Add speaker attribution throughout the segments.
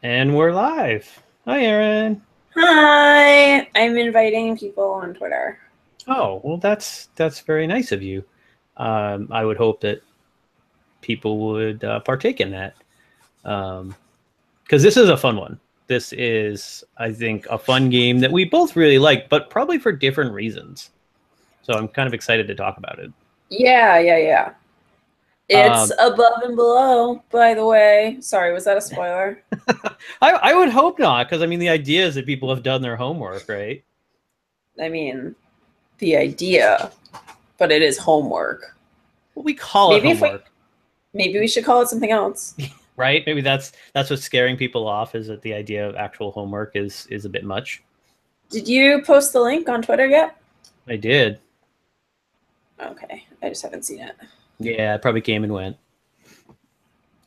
Speaker 1: And we're live. Hi, Aaron.
Speaker 2: Hi, I'm inviting people on Twitter.
Speaker 1: Oh, well, that's very nice of you. I would hope that people would partake in that because this is a fun one. This is, I think, a fun game that we both really like, but probably for different reasons. So I'm kind of excited to talk about it.
Speaker 2: Yeah. It's
Speaker 1: Um,
Speaker 2: above and below, by the way. Sorry, was that a spoiler?
Speaker 1: I would hope not, because I mean, the idea is that people have done their homework, right?
Speaker 2: I mean, the idea, but it is homework.
Speaker 1: Well, we call it
Speaker 2: Maybe if we
Speaker 1: homework,
Speaker 2: maybe we should call it something else.
Speaker 1: right? Maybe that's what's scaring people off is that the idea of actual homework is a bit much.
Speaker 2: Did you post the link on Twitter yet?
Speaker 1: I did.
Speaker 2: Okay, I just haven't seen it.
Speaker 1: Yeah, it probably came and went.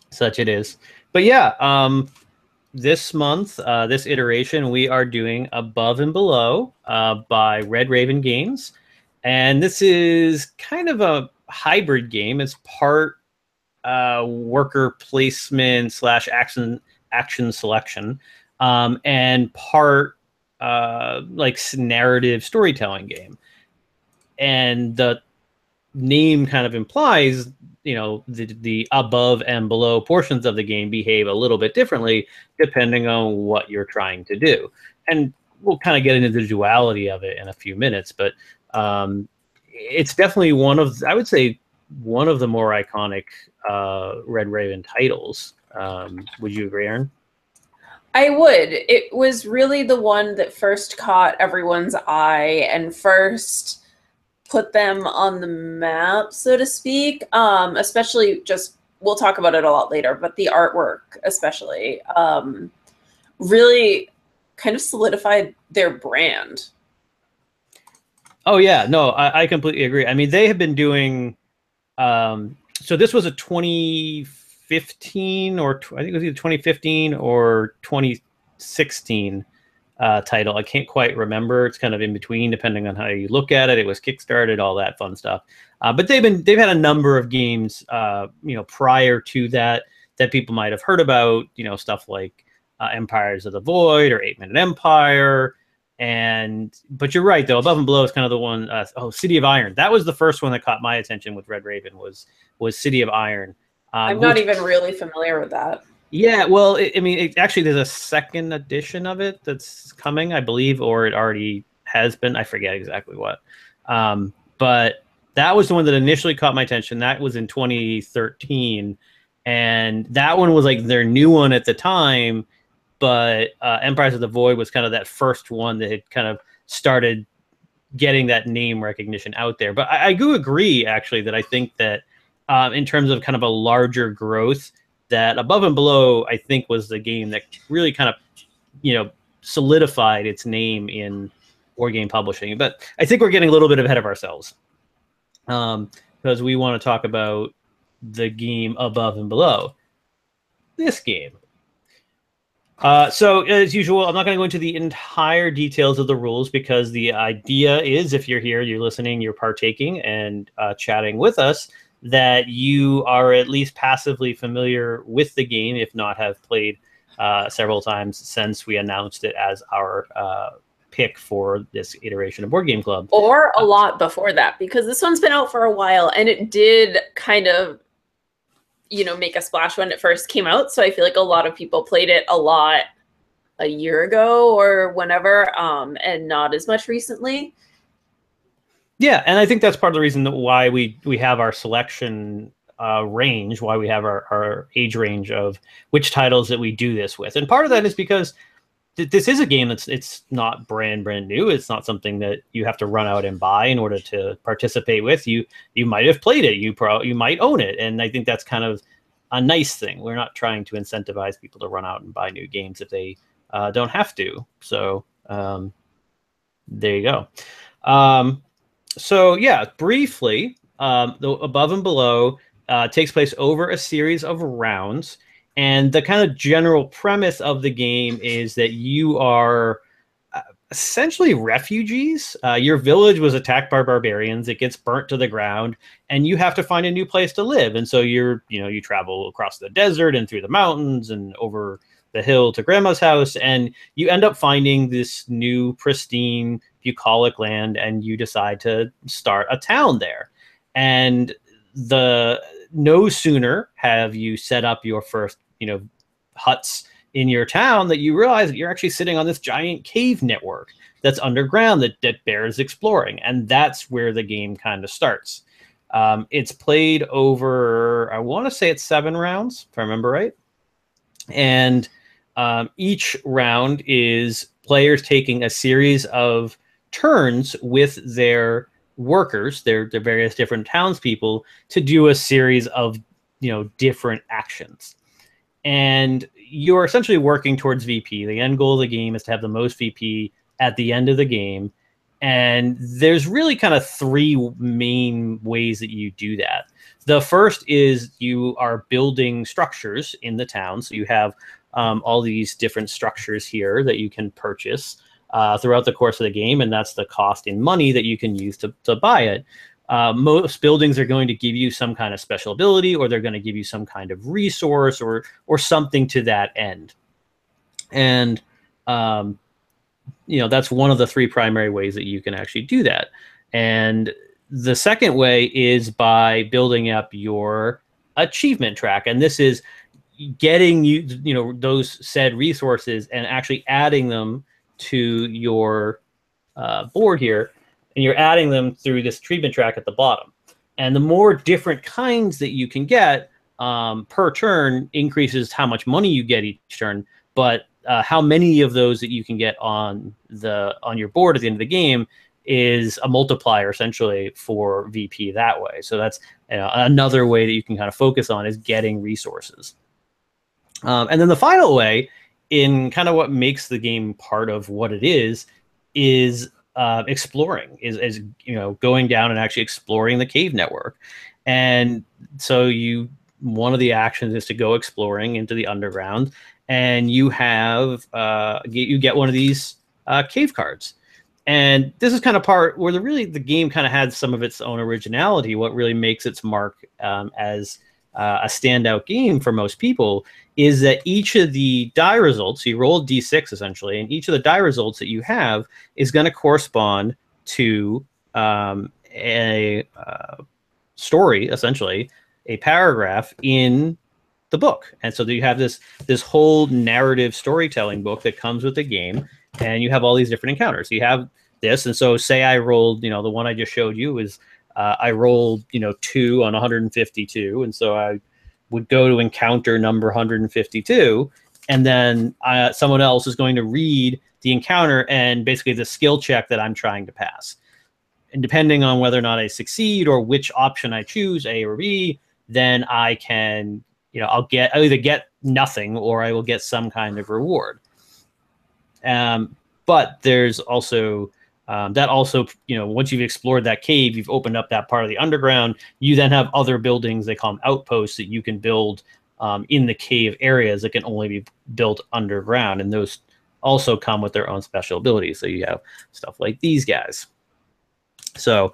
Speaker 1: Such it is. But yeah, this month, this iteration, we are doing Above and Below by Red Raven Games. And this is kind of a hybrid game. It's part worker placement slash action selection, and part like narrative storytelling game. And the name kind of implies, the above and below portions of the game behave a little bit differently depending on what you're trying to do. And we'll kind of get into the duality of it in a few minutes, but it's definitely I would say, one of the more iconic Red Raven titles. Would you agree, Aaron?
Speaker 2: I would. It was really the one that first caught everyone's eye and first put them on the map, so to speak. Especially just we'll talk about it a lot later, but the artwork, especially, really kind of solidified their brand.
Speaker 1: Oh yeah, no, I completely agree. I mean, they have been doing. So this was a 2015 I think it was either 2015 or 2016 title. I can't quite remember. It's kind of in between, depending on how you look at it. It was kickstarted, all that fun stuff. But they've had a number of games, prior to that people might have heard about. Stuff like Empires of the Void or 8 Minute Empire. But you're right, though. Above and Below is kind of the one. City of Iron. That was the first one that caught my attention with Red Raven. Was City of Iron.
Speaker 2: I'm not
Speaker 1: Which,
Speaker 2: even really familiar with that.
Speaker 1: yeah, well, I mean, actually, there's a second edition of it that's coming, I believe, or it already has been. I forget exactly what. But that was the one that initially caught my attention. That was in 2013, and that one was like their new one at the time. But Empires of the Void was kind of that first one that had kind of started getting that name recognition out there. But I do agree, actually, that I think that in terms of kind of a larger growth, that Above and Below, I think, was the game that really kind of, solidified its name in board game publishing. But I think we're getting a little bit ahead of ourselves, because we want to talk about the game Above and Below. This game. So as usual, I'm not going to go into the entire details of the rules, because the idea is, if you're here, you're listening, you're partaking and chatting with us, that you are at least passively familiar with the game, if not have played several times since we announced it as our pick for this iteration of Board Game Club.
Speaker 2: Or a lot before that, because this one's been out for a while and it did kind of, make a splash when it first came out. So I feel like a lot of people played it a lot a year ago or whenever, and not as much recently.
Speaker 1: Yeah, and I think that's part of the reason that why we have our selection range, why we have our age range of which titles that we do this with. And part of that is because this is a game it's not brand new. It's not something that you have to run out and buy in order to participate with. You might have played it. You might own it. And I think that's kind of a nice thing. We're not trying to incentivize people to run out and buy new games if they don't have to. So there you go. So yeah, briefly, the Above and Below takes place over a series of rounds, and the kind of general premise of the game is that you are essentially refugees. Your village was attacked by barbarians. It gets burnt to the ground, and you have to find a new place to live. And so you travel across the desert and through the mountains and over the hill to grandma's house, and you end up finding this new pristine bucolic land, and you decide to start a town there. And no sooner have you set up your first, huts in your town that you realize that you're actually sitting on this giant cave network that's underground that bears exploring. And that's where the game kind of starts. It's played over, I want to say it's 7 rounds, if I remember right. And each round is players taking a series of turns with their workers, their various different townspeople, to do a series of different actions. And you're essentially working towards VP. The end goal of the game is to have the most VP at the end of the game. And there's really kind of 3 main ways that you do that. The first is you are building structures in the town. So you have all these different structures here that you can purchase throughout the course of the game, and that's the cost in money that you can use to buy it. Most buildings are going to give you some kind of special ability, or they're going to give you some kind of resource or something to that end. And that's one of the 3 primary ways that you can actually do that. And the second way is by building up your achievement track, and this is getting those said resources and actually adding them to your board here, and you're adding them through this achievement track at the bottom. And the more different kinds that you can get per turn increases how much money you get each turn, but how many of those that you can get on your board at the end of the game is a multiplier essentially for VP that way. So that's another way that you can kind of focus on is getting resources. And then the final way, in kind of what makes the game part of what it is exploring, is going down and actually exploring the cave network. And so one of the actions is to go exploring into the underground, and you have you get one of these cave cards. And this is kind of part where the game kind of had some of its own originality. What really makes its mark as a standout game for most people is that each of the die results, you roll D6 essentially, and each of the die results that you have is going to correspond to a story, essentially, a paragraph in the book. And so you have this whole narrative storytelling book that comes with the game, and you have all these different encounters. You have this, and so say I rolled, the one I just showed you is I rolled, 2 on 152, and so I would go to encounter number 152, and then someone else is going to read the encounter and basically the skill check that I'm trying to pass. And depending on whether or not I succeed or which option I choose, A or B, then I can, I'll either get nothing or I will get some kind of reward. But there's also once you've explored that cave, you've opened up that part of the underground, you then have other buildings, they call them outposts, that you can build in the cave areas that can only be built underground. And those also come with their own special abilities. So you have stuff like these guys. So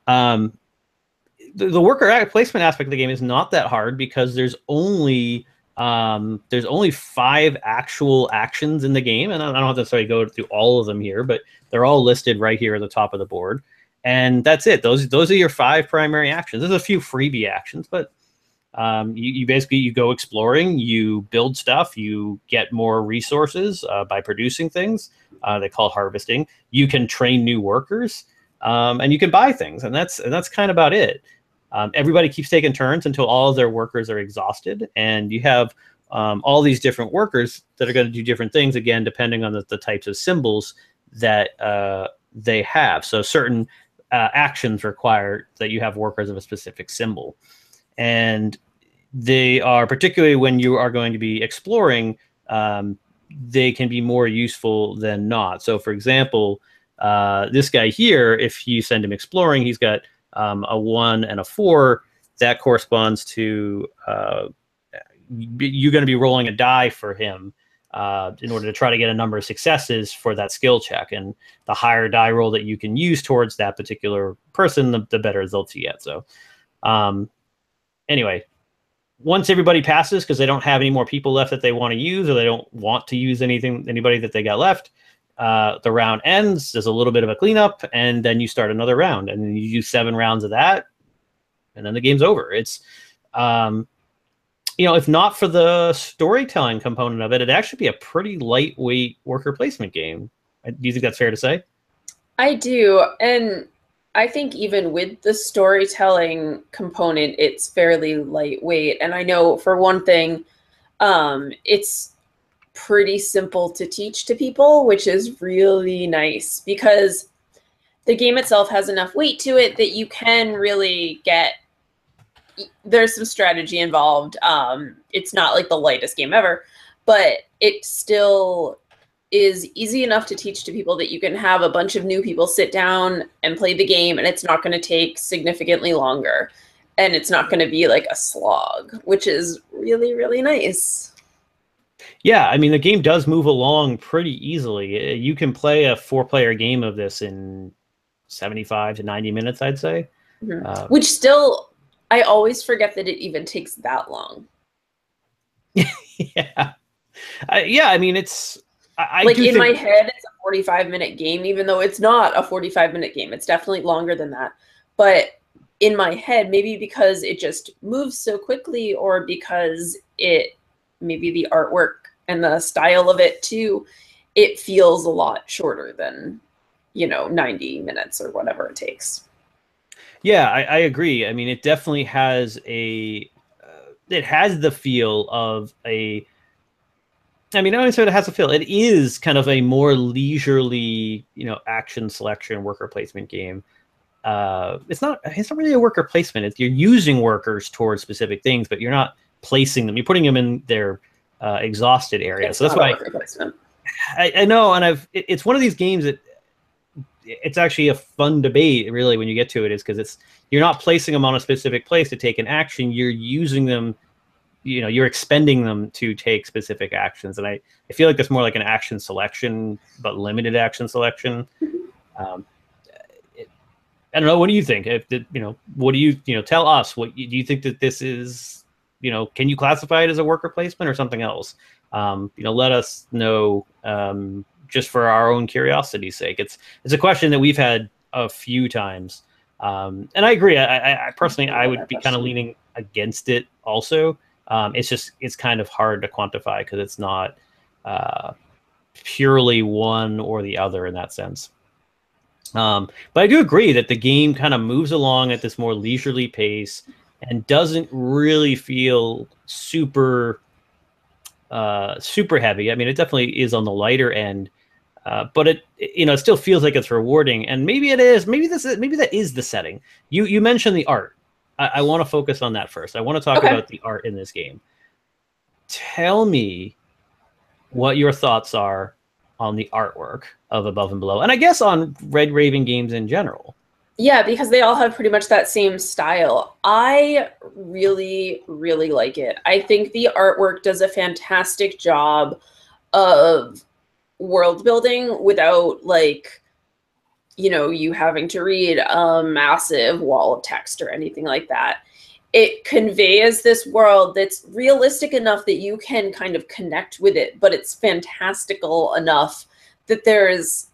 Speaker 1: the worker placement aspect of the game is not that hard because there's only 5 actual actions in the game, and I don't have to necessarily go through all of them here, but they're all listed right here at the top of the board, and that's it. Those are your 5 primary actions. There's a few freebie actions, but you basically go exploring, you build stuff, you get more resources by producing things. They call it harvesting. You can train new workers, and you can buy things, and that's kind of about it. Everybody keeps taking turns until all of their workers are exhausted, and you have all these different workers that are going to do different things, again, depending on the types of symbols that they have. So certain actions require that you have workers of a specific symbol. And they are, particularly when you are going to be exploring, they can be more useful than not. So, for example, this guy here, if you send him exploring, he's got a 1 and a 4. That corresponds to you're going to be rolling a die for him in order to try to get a number of successes for that skill check. And the higher die roll that you can use towards that particular person, the better results you get. So anyway, once everybody passes, because they don't have any more people left that they want to use, or they don't want to use anybody that they got left, the round ends. There's a little bit of a cleanup, and then you start another round, and then you do 7 rounds of that, and then the game's over. It's, if not for the storytelling component of it, it'd actually be a pretty lightweight worker placement game. Do you think that's fair to say?
Speaker 2: I do, and I think even with the storytelling component, it's fairly lightweight. And I know for one thing, it's pretty simple to teach to people, which is really nice because the game itself has enough weight to it that you can really get, there's some strategy involved. It's not like the lightest game ever, but it still is easy enough to teach to people that you can have a bunch of new people sit down and play the game, and it's not going to take significantly longer, and it's not going to be like a slog, which is really, really nice.
Speaker 1: Yeah, I mean, the game does move along pretty easily. You can play a 4-player game of this in 75 to 90 minutes, I'd say.
Speaker 2: Mm-hmm. Which still, I always forget that it even takes that long.
Speaker 1: Yeah. Yeah, I mean, it's...
Speaker 2: like in my head, it's a 45-minute game, even though it's not a 45-minute game. It's definitely longer than that. But in my head, maybe because it just moves so quickly, or because maybe the artwork and the style of it too, it feels a lot shorter than, 90 minutes or whatever it takes.
Speaker 1: Yeah, I agree. I mean, it definitely has it has the feel of a... I mean, I don't say it has a feel. It is kind of a more leisurely, action selection worker placement game. It's not really a worker placement. You're using workers towards specific things, but you're not placing them. You're putting them in their exhausted area. So that's why I know. And it's one of these games that it's actually a fun debate, really, when you get to it, is because you're not placing them on a specific place to take an action. You're using them. You're expending them to take specific actions. And I feel like that's more like an action selection, but limited action selection. I don't know. What do you think? What do you tell us? What do you think that this is? Can you classify it as a worker placement or something else? Let us know, just for our own curiosity's sake. It's a question that we've had a few times. And I agree. I personally, I would be kind of leaning against it also. It's kind of hard to quantify because it's not purely one or the other in that sense. But I do agree that the game kind of moves along at this more leisurely pace and doesn't really feel super heavy. I mean, it definitely is on the lighter end, but it still feels like it's rewarding. And maybe it is. Maybe that is the setting. You mentioned the art. I want to focus on that first. I want to talk about the art in this game. Tell me what your thoughts are on the artwork of Above and Below, and I guess on Red Raven games in general.
Speaker 2: Yeah, because they all have pretty much that same style. I really, really like it. I think the artwork does a fantastic job of world building without, you having to read a massive wall of text or anything like that. It conveys this world that's realistic enough that you can kind of connect with it, but it's fantastical enough that there's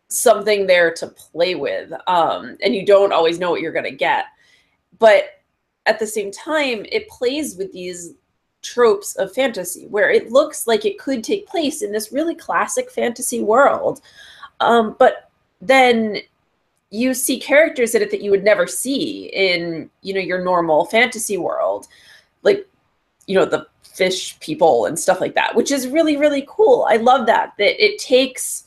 Speaker 2: something there to play with. And you don't always know what you're going to get. But at the same time, it plays with these tropes of fantasy where it looks like it could take place in this really classic fantasy world. But then you see characters in it that you would never see in, your normal fantasy world, like, the fish people and stuff like that, which is really, really cool. I love that it takes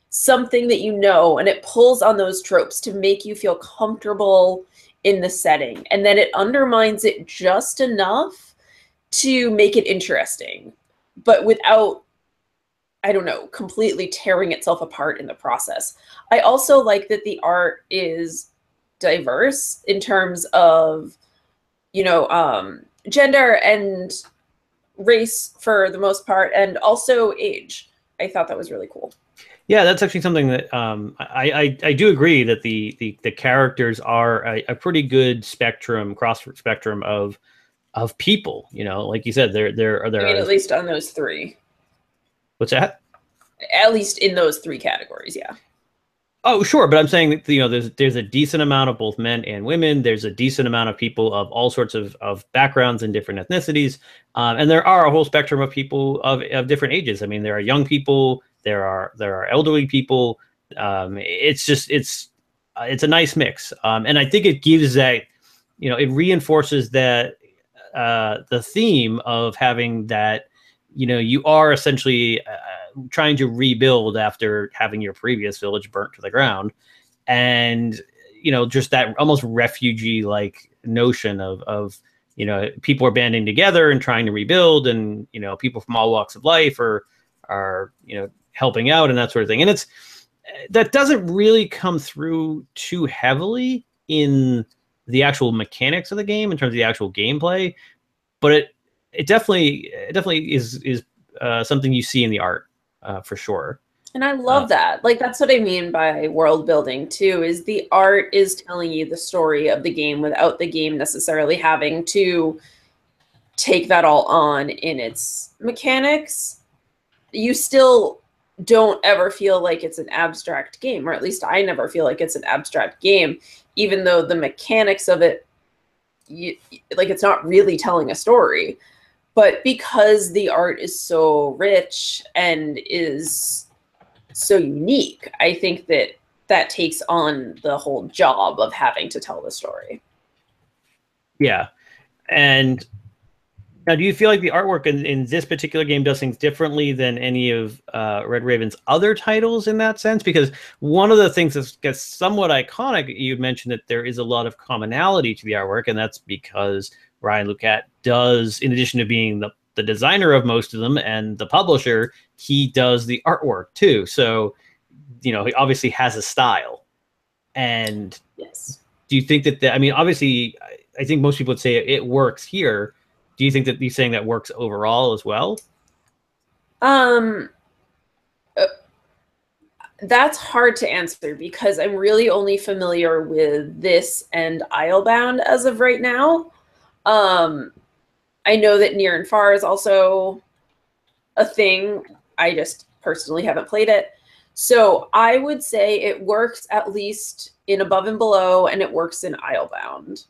Speaker 2: something that and it pulls on those tropes to make you feel comfortable in the setting. And then it undermines it just enough to make it interesting, but without, I don't know, completely tearing itself apart in the process. I also like that the art is diverse in terms of, gender and race for the most part, and also age. I thought that was really cool.
Speaker 1: Yeah, that's actually something that I do agree that the characters are a pretty good cross spectrum of of people. You know, like you said, there
Speaker 2: I mean,
Speaker 1: are.
Speaker 2: at least on those three.
Speaker 1: What's that?
Speaker 2: At least in those three categories, yeah.
Speaker 1: Oh, sure, but I'm saying that, you know, there's a decent amount of both men and women. There's a decent amount of people of all sorts of backgrounds and different ethnicities, and there are a whole spectrum of people of different ages. I mean, there are young people, there are elderly people. It's a nice mix, and I think it gives that, you know, it reinforces that the theme of having that, you know, you are essentially trying to rebuild after having your previous village burnt to the ground, and, you know, just that almost refugee like notion of, you know, people are banding together and trying to rebuild, and, you know, people from all walks of life are, you know, helping out and that sort of thing. And that doesn't really come through too heavily in the actual mechanics of the game in terms of the actual gameplay, but it definitely is something you see in the art, for sure.
Speaker 2: And I love that. Like, that's what I mean by world building too, is the art is telling you the story of the game without the game necessarily having to take that all on in its mechanics. You still don't ever feel like it's an abstract game, or at least I never feel like it's an abstract game, even though the mechanics of it, like, it's not really telling a story. But because the art is so rich and is so unique, I think that takes on the whole job of having to tell the story.
Speaker 1: Yeah. And now, do you feel like the artwork in this particular game does things differently than any of Red Raven's other titles in that sense? Because one of the things that gets somewhat iconic, you mentioned that there is a lot of commonality to the artwork, and that's because Ryan Lucat does, in addition to being the designer of most of them and the publisher, he does the artwork too. So, you know, he obviously has a style. And
Speaker 2: yes,
Speaker 1: do you think that I mean, obviously, I think most people would say it works here. Do you think that he's saying that works overall as well?
Speaker 2: That's hard to answer because I'm really only familiar with this and Islebound as of right now. I know that Near and Far is also a thing. I just personally haven't played it. So I would say it works at least in Above and Below, and it works in Islebound.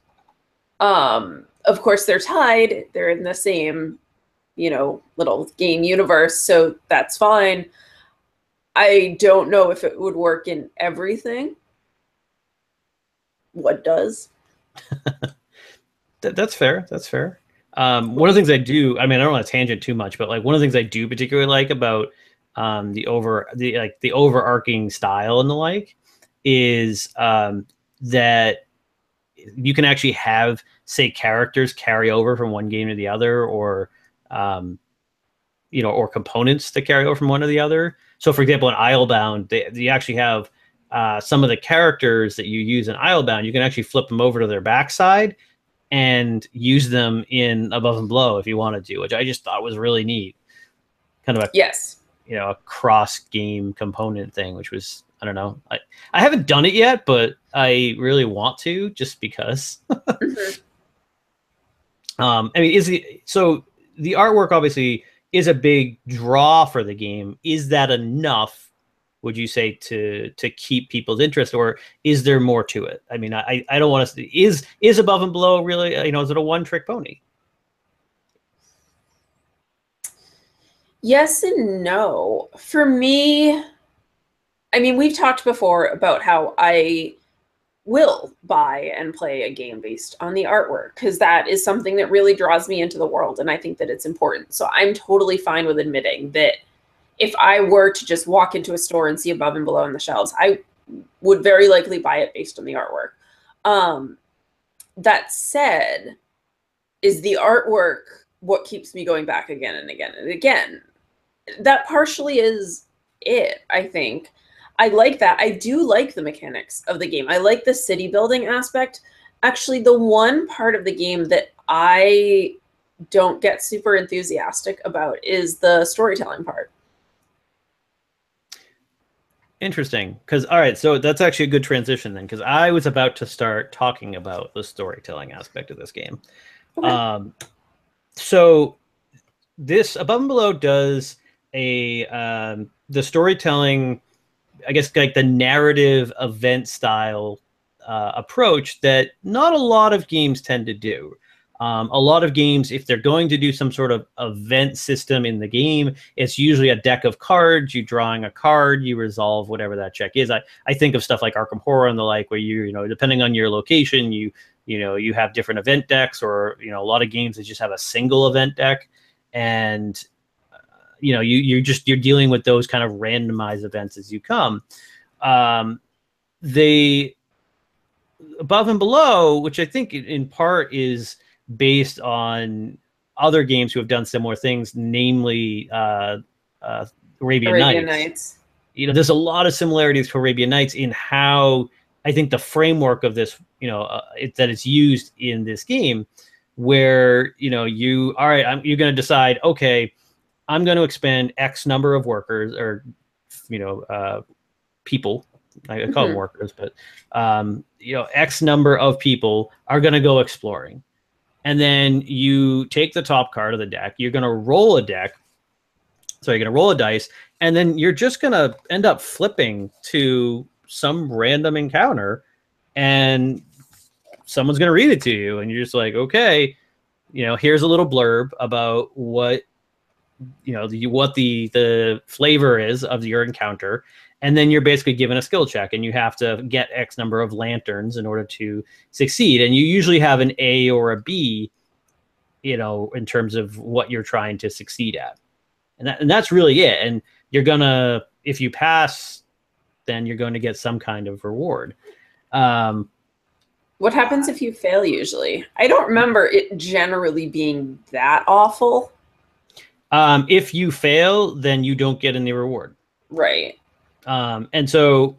Speaker 2: Of course, they're tied. They're in the same, you know, little game universe, so that's fine. I don't know if it would work in everything. What does?
Speaker 1: That's fair. That's fair. One of the things I do, I mean, I don't want to tangent too much, but like one of the things I do particularly like about the overarching style and the like is that you can actually have, say, characters carry over from one game to the other, or you know, or components that carry over from one to the other. So, for example, in Islebound, you actually have some of the characters that you use in Islebound. You can actually flip them over to their backside and use them in Above and Below if you wanted to, which I just thought was really neat. Kind of a,
Speaker 2: yes,
Speaker 1: you know, a cross game component thing, which was, I don't know. I haven't done it yet, but I really want to, just because.
Speaker 2: mm-hmm.
Speaker 1: I mean, so the artwork obviously is a big draw for the game. Is that enough, would you say, to keep people's interest, or is there more to it? I mean, I don't want to. Is Above and Below really, you know, is it a one-trick pony?
Speaker 2: Yes and no. For me, I mean, we've talked before about how I will buy and play a game based on the artwork, because that is something that really draws me into the world, and I think that it's important. So I'm totally fine with admitting that if I were to just walk into a store and see Above and Below on the shelves, I would very likely buy it based on the artwork. That said, is the artwork what keeps me going back again and again and again? That partially is it, I think. I like that. I do like the mechanics of the game. I like the city building aspect. Actually, the one part of the game that I don't get super enthusiastic about is the storytelling part.
Speaker 1: Interesting. Because, all right, so that's actually a good transition then, because I was about to start talking about the storytelling aspect of this game.
Speaker 2: Okay.
Speaker 1: So this Above and Below does a the storytelling, I guess, like the narrative event style approach that not a lot of games tend to do. A lot of games, if they're going to do some sort of event system in the game, it's usually a deck of cards. You drawing a card, you resolve whatever that check is. I think of stuff like Arkham Horror and the like, where you know, depending on your location, you have different event decks, or a lot of games that just have a single event deck, and you're dealing with those kind of randomized events as you come. They Above and Below, which I think in part is based on other games who have done similar things, namely Arabian Nights. There's a lot of similarities to Arabian Nights in how I think the framework of this, that it's used in this game, where you're going to decide, okay, I'm going to expend X number of workers, or people. I call them workers, but X number of people are going to go exploring. And then you take the top card of the deck. You're going to roll a deck. So you're going to roll a dice, and then you're just going to end up flipping to some random encounter, and someone's going to read it to you. And you're just like, okay, here's a little blurb about what, what the flavor is of your encounter. And then you're basically given a skill check, and you have to get X number of lanterns in order to succeed. And you usually have an A or a B, in terms of what you're trying to succeed at. And that's really it. And you're gonna, if you pass, then you're going to get some kind of reward.
Speaker 2: What happens if you fail usually? I don't remember it generally being that awful.
Speaker 1: If you fail, then you don't get any reward.
Speaker 2: Right.
Speaker 1: And so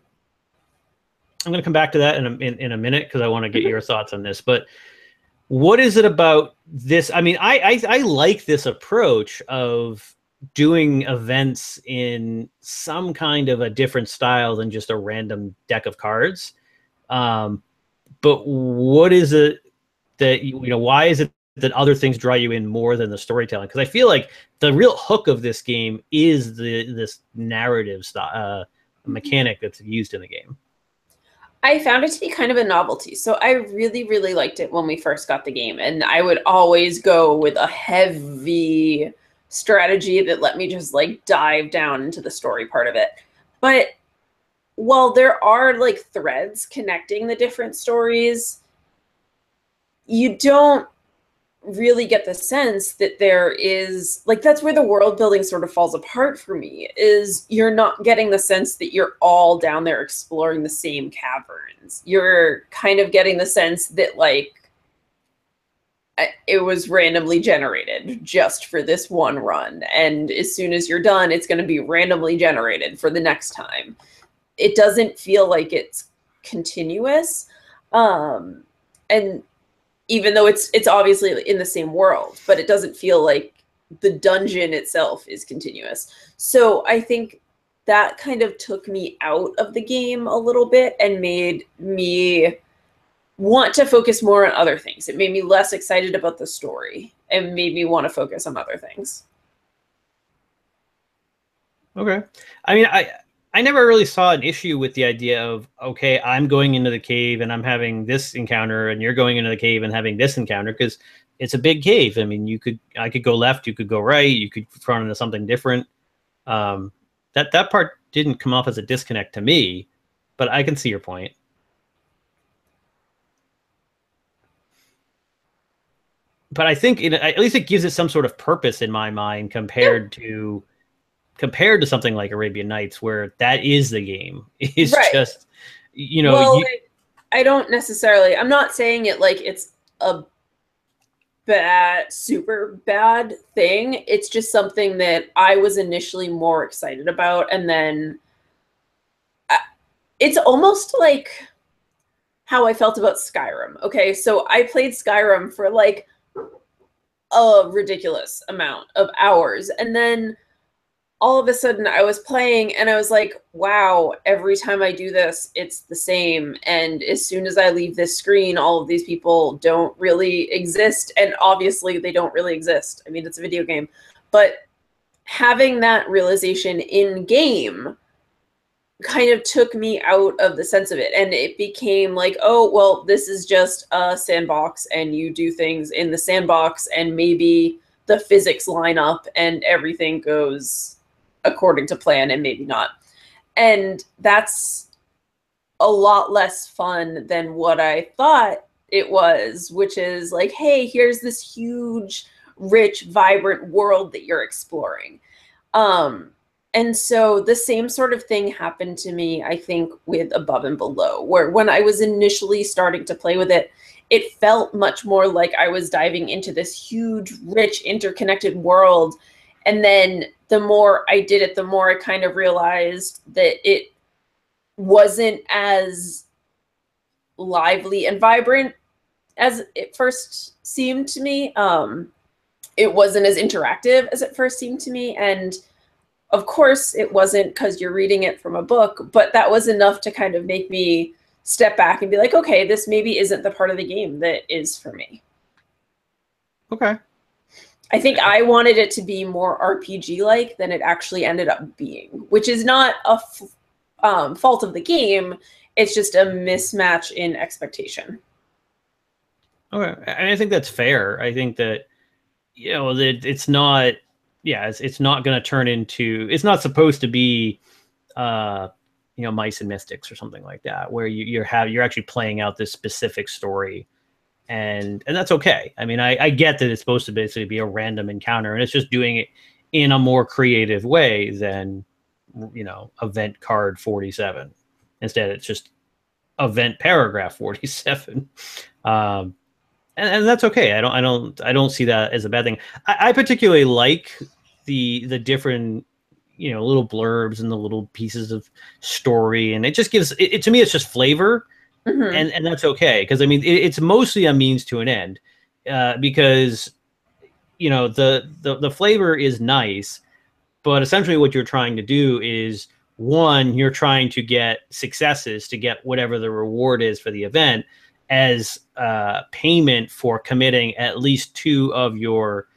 Speaker 1: I'm going to come back to that in a minute, because I want to get your thoughts on this. But what is it about this? I mean, I like this approach of doing events in some kind of a different style than just a random deck of cards. But what is it that, why is it that other things draw you in more than the storytelling? Because I feel like the real hook of this game is this narrative style, mechanic that's used in the game.
Speaker 2: I found it to be kind of a novelty. So I really, really liked it when we first got the game. And I would always go with a heavy strategy that let me just like dive down into the story part of it. But while there are like threads connecting the different stories, you don't really get the sense that there is, like, that's where the world building sort of falls apart for me, is you're not getting the sense that you're all down there exploring the same caverns. You're kind of getting the sense that, like, it was randomly generated just for this one run, and as soon as you're done, it's going to be randomly generated for the next time. It doesn't feel like it's continuous, and even though it's obviously in the same world, but it doesn't feel like the dungeon itself is continuous. So I think that kind of took me out of the game a little bit and made me want to focus more on other things. It made me less excited about the story and made me want to focus on other things.
Speaker 1: Okay. I mean, I never really saw an issue with the idea of, okay, I'm going into the cave and I'm having this encounter, and you're going into the cave and having this encounter, because it's a big cave. I mean, I could go left, you could go right, you could run into something different. That part didn't come off as a disconnect to me, but I can see your point. But I think at least it gives it some sort of purpose in my mind compared to something like Arabian Nights, where that is the game. It's right. Just,
Speaker 2: well, I don't necessarily, I'm not saying it like it's a super bad thing. It's just something that I was initially more excited about. And then it's almost like how I felt about Skyrim. Okay, so I played Skyrim for like a ridiculous amount of hours. And then all of a sudden I was playing and I was like, wow, every time I do this, it's the same. And as soon as I leave this screen, all of these people don't really exist. And obviously they don't really exist. I mean, it's a video game. But having that realization in game kind of took me out of the sense of it. And it became like, oh, well, this is just a sandbox and you do things in the sandbox and maybe the physics line up and everything goes according to plan and maybe not. And that's a lot less fun than what I thought it was, which is like, hey, here's this huge, rich, vibrant world that you're exploring. And so the same sort of thing happened to me, I think, with Above and Below, where when I was initially starting to play with it, it felt much more like I was diving into this huge, rich, interconnected world. And then the more I did it, the more I kind of realized that it wasn't as lively and vibrant as it first seemed to me. It wasn't as interactive as it first seemed to me. And of course, it wasn't because you're reading it from a book, but that was enough to kind of make me step back and be like, okay, this maybe isn't the part of the game that is for me.
Speaker 1: Okay.
Speaker 2: I think I wanted it to be more RPG-like than it actually ended up being, which is not a fault of the game. It's just a mismatch in expectation.
Speaker 1: Okay. And I think that's fair. I think that, you know, that it's not, yeah, it's not going to turn into, it's not supposed to be, you know, Mice and Mystics or something like that, where you're actually playing out this specific story, and that's okay. I mean, I get that it's supposed to basically be a random encounter, and it's just doing it in a more creative way than, you know, event card 47. Instead, it's just event paragraph 47. And that's okay. I don't see that as a bad thing. I particularly like the different, you know, little blurbs and the little pieces of story, and it just gives it to me. It's just flavor, and that's okay, because I mean it's mostly a means to an end, because, you know, the flavor is nice, but essentially what you're trying to do is, one, you're trying to get successes to get whatever the reward is for the event as payment for committing at least 2 of your,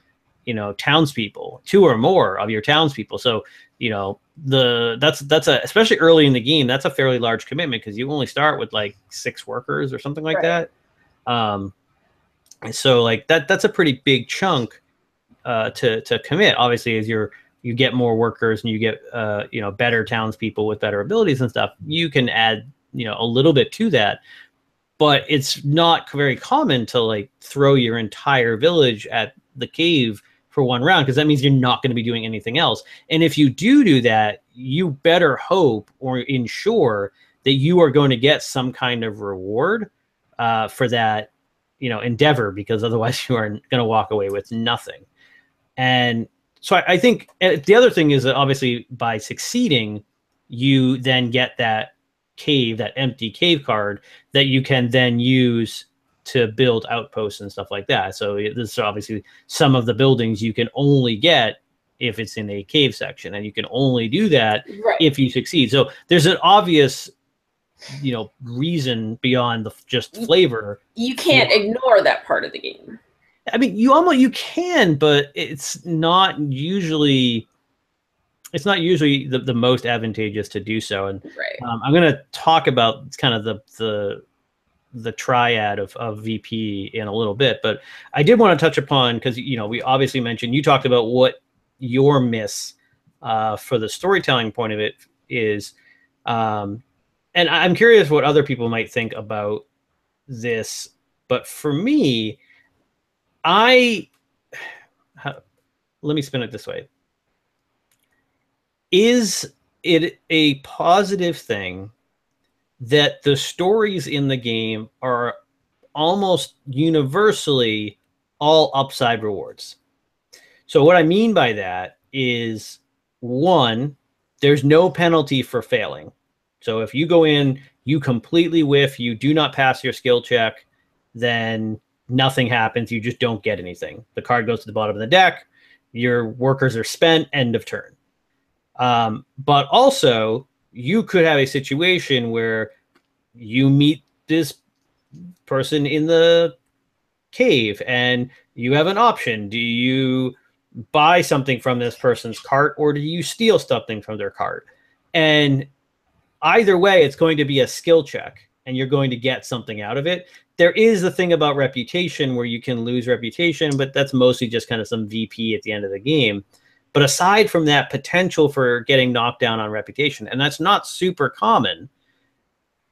Speaker 1: you know, townspeople, 2 or more of your townspeople. So, you know, that's especially early in the game, that's a fairly large commitment, because you only start with like 6 workers or something like that. And so like that's a pretty big chunk to commit. Obviously, as you get more workers and you get you know, better townspeople with better abilities and stuff, you can add, you know, a little bit to that. But it's not very common to like throw your entire village at the cave for 1 round, because that means you're not going to be doing anything else. And if you do that, you better hope or ensure that you are going to get some kind of reward for that, you know, endeavor, because otherwise you are going to walk away with nothing. And so I think the other thing is that obviously by succeeding, you then get that cave, that empty cave card that you can then use to build outposts and stuff like that. So this is obviously some of the buildings you can only get if it's in a cave section, and you can only do that if you succeed. So there's an obvious, you know, reason beyond the just flavor.
Speaker 2: You can't ignore that part of the game.
Speaker 1: I mean, you can, but it's not usually the most advantageous to do so. And I'm going to talk about kind of the triad of VP in a little bit, but I did want to touch upon, because, you know, we obviously mentioned, you talked about what your miss for the storytelling point of it is, and I'm curious what other people might think about this. But for me, let me spin it this way. Is it a positive thing that the stories in the game are almost universally all upside rewards? So what I mean by that is, 1, there's no penalty for failing. So if you go in, you completely whiff, you do not pass your skill check, then nothing happens. You just don't get anything. The card goes to the bottom of the deck. Your workers are spent. End of turn. But also, you could have a situation where you meet this person in the cave and you have an option. Do you buy something from this person's cart, or do you steal something from their cart? And either way, it's going to be a skill check and you're going to get something out of it. There is the thing about reputation where you can lose reputation, but that's mostly just kind of some VP at the end of the game. But aside from that potential for getting knocked down on reputation, and that's not super common,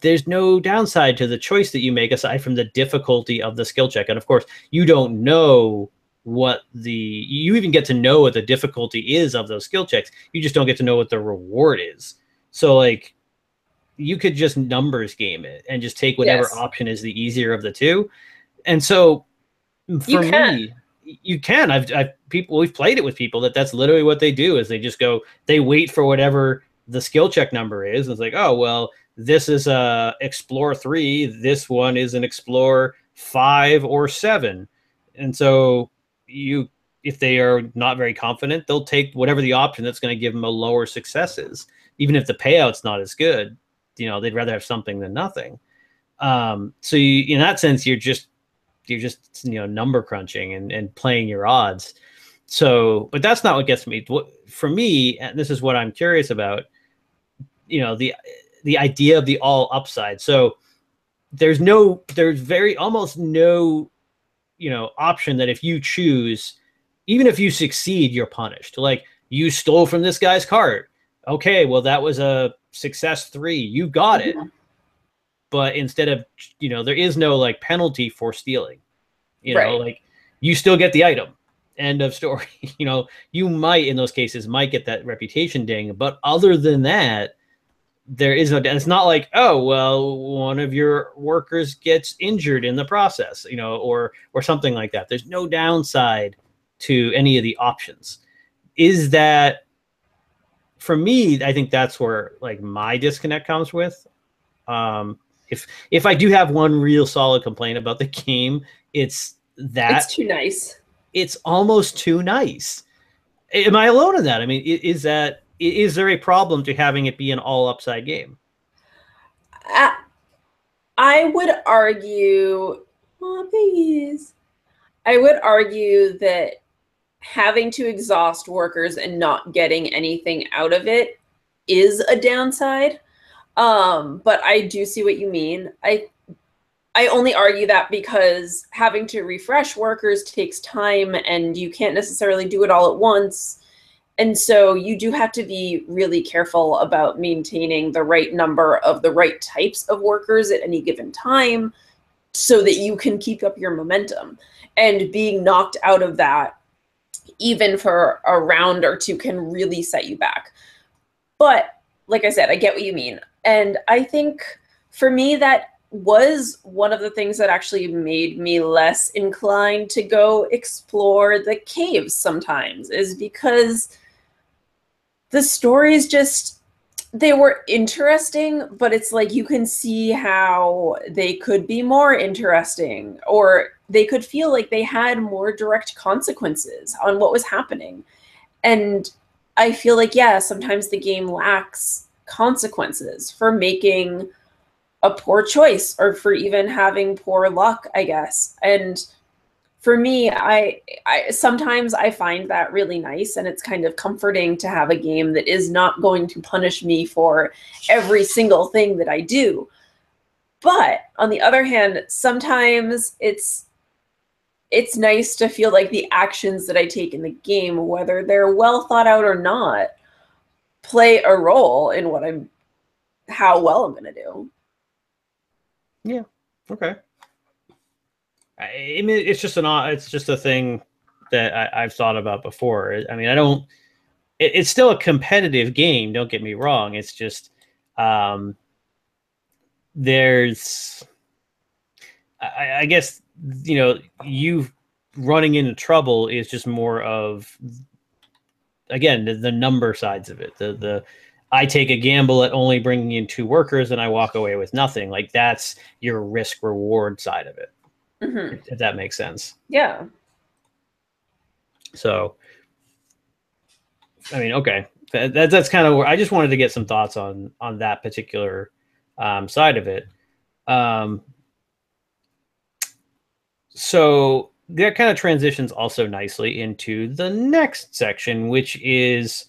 Speaker 1: there's no downside to the choice that you make aside from the difficulty of the skill check. And of course, you don't know you even get to know what the difficulty is of those skill checks. You just don't get to know what the reward is. So like, you could just numbers game it and just take whatever option is the easier of the two. And so for me, you can. We've played it with people that's literally what they do is they just go, they wait for whatever the skill check number is. And it's like, oh, well, this is a Explore 3. This one is an Explore 5 or 7. And so if they are not very confident, they'll take whatever the option that's going to give them a lower success is, even if the payout's not as good. They'd rather have something than nothing. So in that sense, you're just number crunching and playing your odds. So, but that's not what gets me. For me, and this is what I'm curious about, the idea of the all upside. So there's almost no, option that if you choose, even if you succeed, you're punished. Like, you stole from this guy's cart. Okay, well, that was a success 3. You got it. But instead of, there is no like penalty for stealing. Like, you still get the item. End of story. You might, in those cases, get that reputation ding. But other than that, there is no, it's not like, oh, well, one of your workers gets injured in the process, or something like that. There's no downside to any of the options. Is that, for me, I think that's where like my disconnect comes with. If I do have one real solid complaint about the game, it's that
Speaker 2: it's too nice.
Speaker 1: It's almost too nice. Am I alone in that? I mean, is there a problem to having it be an all upside game?
Speaker 2: I would argue, I would argue that having to exhaust workers and not getting anything out of it is a downside. But I do see what you mean. I only argue that because having to refresh workers takes time and you can't necessarily do it all at once. And so you do have to be really careful about maintaining the right number of the right types of workers at any given time so that you can keep up your momentum. And being knocked out of that, even for a round or two, can really set you back. But like I said, I get what you mean. And I think for me, that was one of the things that actually made me less inclined to go explore the caves sometimes, is because the stories just, they were interesting, but it's like you can see how they could be more interesting, or they could feel like they had more direct consequences on what was happening. And I feel like, yeah, sometimes the game lacks consequences for making a poor choice or for even having poor luck, I guess. And for me, I sometimes I find that really nice, and it's kind of comforting to have a game that is not going to punish me for every single thing that I do. But on the other hand, sometimes it's nice to feel like the actions that I take in the game, whether they're well thought out or not, play a role in how well I'm going to do.
Speaker 1: Yeah. Okay. I mean, it's just a thing that I've thought about before. I mean, it's still a competitive game. Don't get me wrong. It's just, I guess, you running into trouble is just more of, again, the number sides of it. I take a gamble at only bringing in 2 workers and I walk away with nothing. Like, that's your risk reward side of it. Mm-hmm. If that makes sense.
Speaker 2: Yeah.
Speaker 1: So I mean, okay, that's kind of where I just wanted to get some thoughts on that particular side of it. So that kind of transitions also nicely into the next section, which is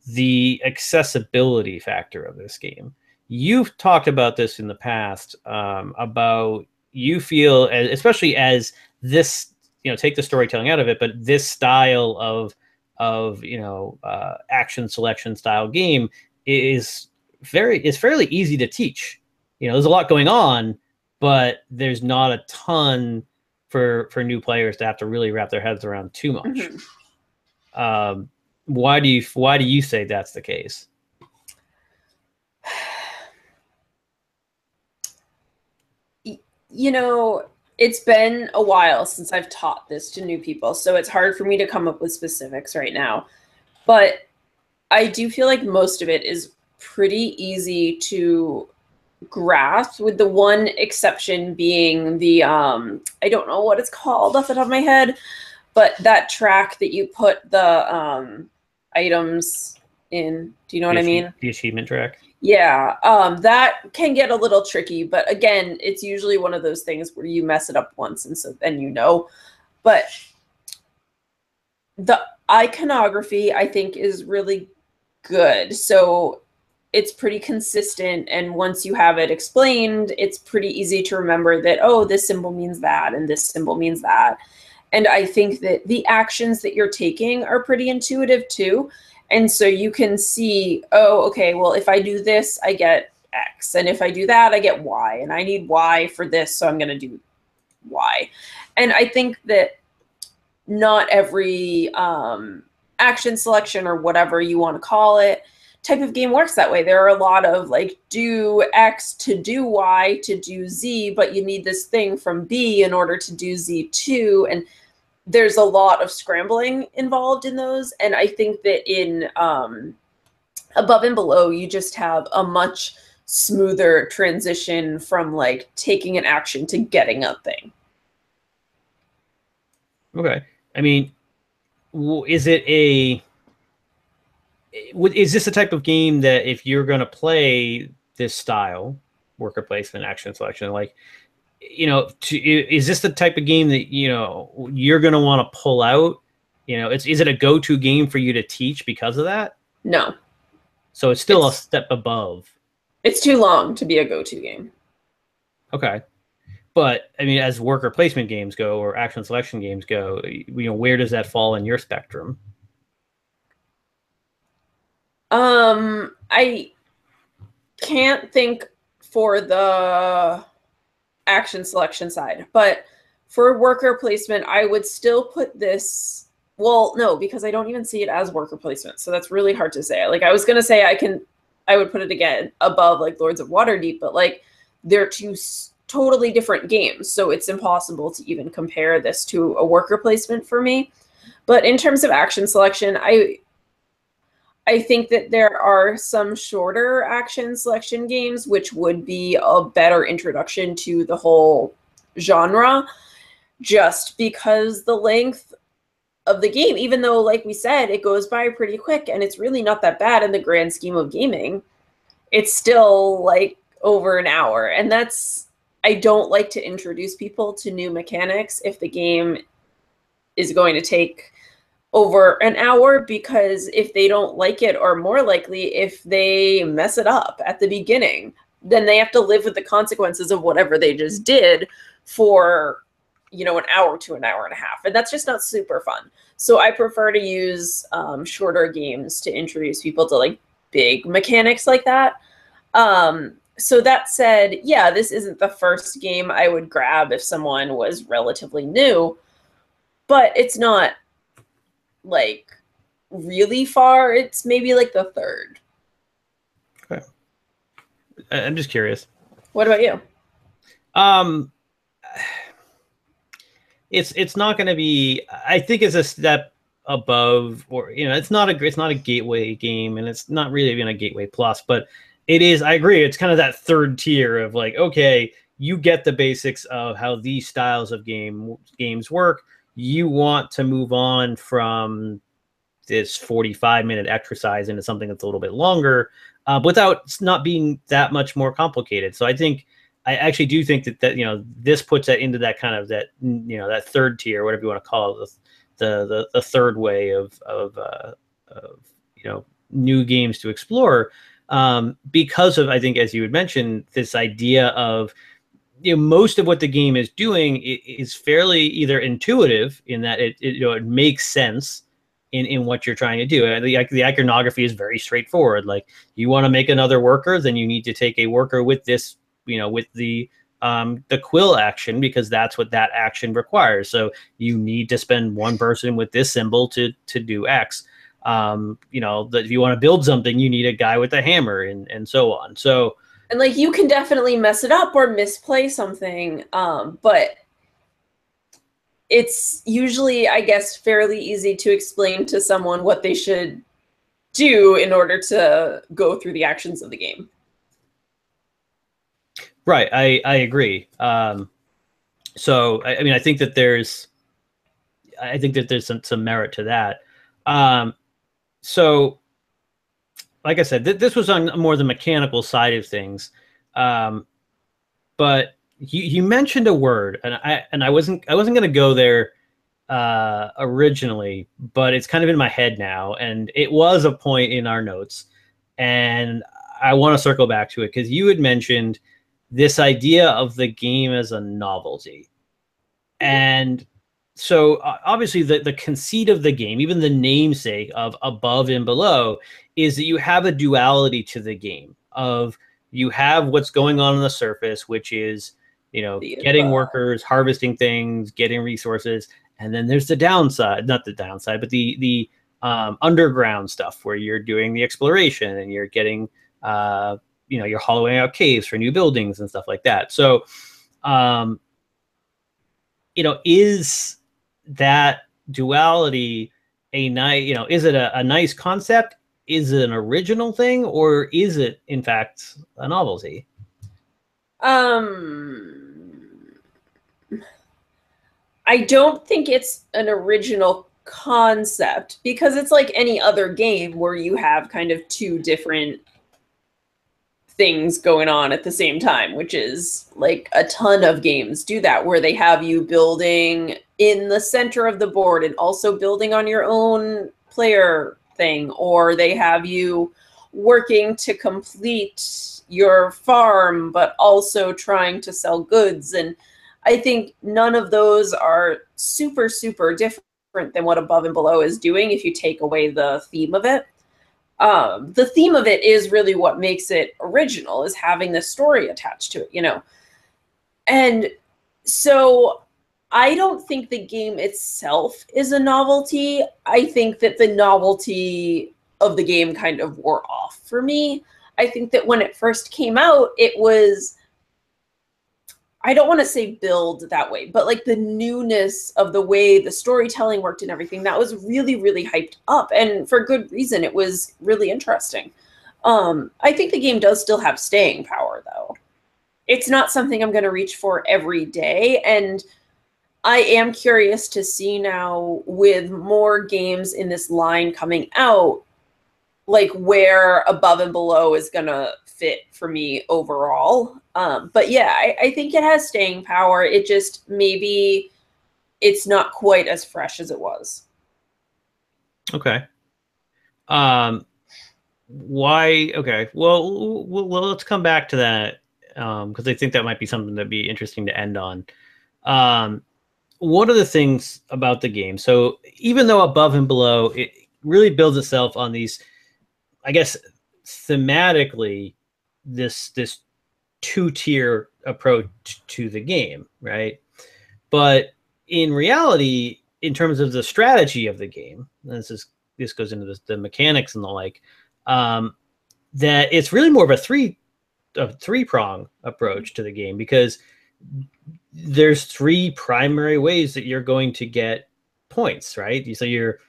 Speaker 1: the accessibility factor of this game. You've talked about this in the past, about you feel, especially as this, take the storytelling out of it, but this style of action selection style game is fairly easy to teach. There's a lot going on, but there's not a ton for new players to have to really wrap their heads around too much. Mm-hmm. Why do you say that's the case?
Speaker 2: It's been a while since I've taught this to new people, so it's hard for me to come up with specifics right now. But I do feel like most of it is pretty easy to grasp, with the one exception being the I don't know what it's called off the top of my head, but that track that you put the items in. Do you know what I mean?
Speaker 1: The achievement track.
Speaker 2: Yeah, that can get a little tricky, but again, it's usually one of those things where you mess it up once and so then But the iconography, I think, is really good. So it's pretty consistent, and once you have it explained, it's pretty easy to remember that, oh, this symbol means that, and this symbol means that. And I think that the actions that you're taking are pretty intuitive too. And so you can see, oh, okay, well, if I do this, I get X. And if I do that, I get Y. And I need Y for this, so I'm going to do Y. And I think that not every action selection, or whatever you want to call it, type of game works that way. There are a lot of like, do X to do Y to do Z, but you need this thing from B in order to do Z too. And there's a lot of scrambling involved in those. And I think that in Above and Below, you just have a much smoother transition from like taking an action to getting a thing.
Speaker 1: Okay. I mean, is this the type of game that if you're going to play this style, worker placement, action selection, like, is this the type of game that, you're going to want to pull out? Is it a go-to game for you to teach because of that?
Speaker 2: No.
Speaker 1: So it's still a step above.
Speaker 2: It's too long to be a go-to game.
Speaker 1: Okay. But I mean, as worker placement games go, or action selection games go, where does that fall in your spectrum?
Speaker 2: I can't think for the action selection side, but for worker placement, I would still put this, well, no, because I don't even see it as worker placement, so that's really hard to say. Like, I was gonna say I would put it again above like Lords of Waterdeep, but like they're two totally different games, so it's impossible to even compare this to a worker placement for me. But in terms of action selection, I think that there are some shorter action selection games which would be a better introduction to the whole genre, just because the length of the game, even though, like we said, it goes by pretty quick and it's really not that bad in the grand scheme of gaming, it's still like over an hour. And I don't like to introduce people to new mechanics if the game is going to take over an hour, because if they don't like it, or more likely if they mess it up at the beginning, then they have to live with the consequences of whatever they just did for an hour to an hour and a half, and that's just not super fun. So I prefer to use shorter games to introduce people to like big mechanics like that. So that said, yeah, this isn't the first game I would grab if someone was relatively new, but it's not like really far. It's maybe like the third.
Speaker 1: Okay. I'm just curious.
Speaker 2: What about you?
Speaker 1: It's not going to be, I think it's a step above, or it's not a gateway game, and it's not really even a gateway plus, but it is, I agree, it's kind of that third tier of like, okay, you get the basics of how these styles of games work. You want to move on from this 45-minute exercise into something that's a little bit longer, without not being that much more complicated. So I actually do think that you know, this puts that into that kind of that, you know, that third tier, whatever you want to call it, the third way of you know, new games to explore, because of, I think, as you had mentioned, this idea of, you know, most of what the game is doing is fairly either intuitive in that it you know, it makes sense in what you're trying to do. The iconography is very straightforward. Like, you want to make another worker, then you need to take a worker with this, you know, with the quill action, because that's what that action requires. So you need to spend one person with this symbol to do X. You know, that if you want to build something, you need a guy with a hammer, and so on. So,
Speaker 2: and like, you can definitely mess it up or misplay something, but it's usually, I guess, fairly easy to explain to someone what they should do in order to go through the actions of the game.
Speaker 1: right, I agree. So I mean, I think that there's some merit to that. So, like I said, this was on more the mechanical side of things, but you mentioned a word, and I wasn't going to go there originally, but it's kind of in my head now, and it was a point in our notes, and I want to circle back to it because you had mentioned this idea of the game as a novelty, and so obviously the conceit of the game, even the namesake of Above and Below, is that you have a duality to the game of, you have what's going on the surface, which is, you know, getting workers, harvesting things, getting resources, and then there's the downside, not the downside, but the underground stuff where you're doing the exploration and you're getting, you know, you're hollowing out caves for new buildings and stuff like that. So, you know, is that duality a nice, you know, is it a nice concept? Is it an original thing, or is it in fact a novelty?
Speaker 2: I don't think it's an original concept, because it's like any other game where you have kind of two different things going on at the same time, which is like a ton of games do that, where they have you building in the center of the board and also building on your own player thing, or they have you working to complete your farm but also trying to sell goods. And I think none of those are super different than what Above and Below is doing if you take away the theme of it. The theme of it is really what makes it original, is having the story attached to it, you know. And so I don't think the game itself is a novelty. I think that the novelty of the game kind of wore off for me. I think that when it first came out, it was, I don't want to say build that way, but like the newness of the way the storytelling worked and everything, that was really hyped up, and for good reason. It was really interesting. I think the game does still have staying power, though. It's not something I'm going to reach for every day, and I am curious to see now, with more games in this line coming out, like where Above and Below is going to fit for me overall. But yeah, I think it has staying power. It just, maybe it's not quite as fresh as it was.
Speaker 1: Okay. Why? Okay. Well, let's come back to that, because I think that might be something that'd be interesting to end on. One of the things about the game, so even though Above and Below, it really builds itself on these, I guess, thematically, this two-tier approach to the game, right? But in reality, in terms of the strategy of the game, this goes into the mechanics and the like, that it's really more of a three-prong approach to the game, because there's three primary ways that you're going to get points, right? So you're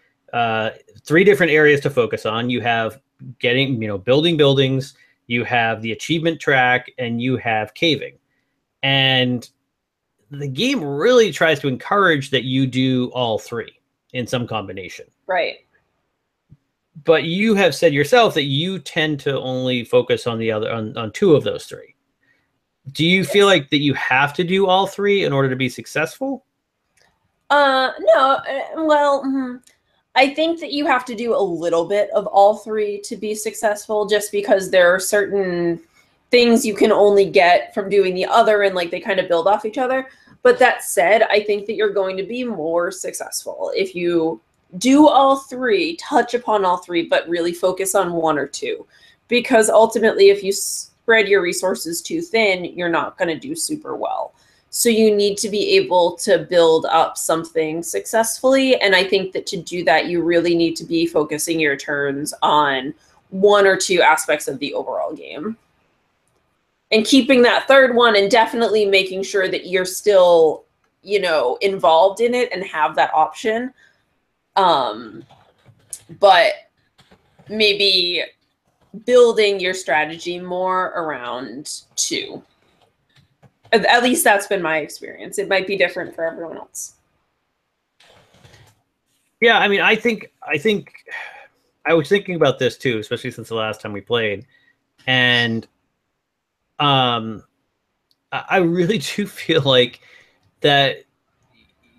Speaker 1: three different areas to focus on. You have building buildings, you have the achievement track, and you have caving. And the game really tries to encourage that you do all three in some combination.
Speaker 2: Right.
Speaker 1: but you have said yourself that you tend to only focus on the other on two of those three. Do you feel like that you have to do all three in order to be successful?
Speaker 2: No. Well, I think that you have to do a little bit of all three to be successful, just because there are certain things you can only get from doing the other, and like they kind of build off each other. But that said, I think that you're going to be more successful if you do all three, touch upon all three, but really focus on one or two. Because ultimately, if you spread your resources too thin, you're not going to do super well. So you need to be able to build up something successfully. And I think that to do that, you really need to be focusing your turns on one or two aspects of the overall game. And keeping that third one, and definitely making sure that you're still, you know, involved in it and have that option. But maybe building your strategy more around two. At least that's been my experience. It might be different for everyone else.
Speaker 1: Yeah, I mean, I think I was thinking about this too, especially since the last time we played, and I really do feel like that,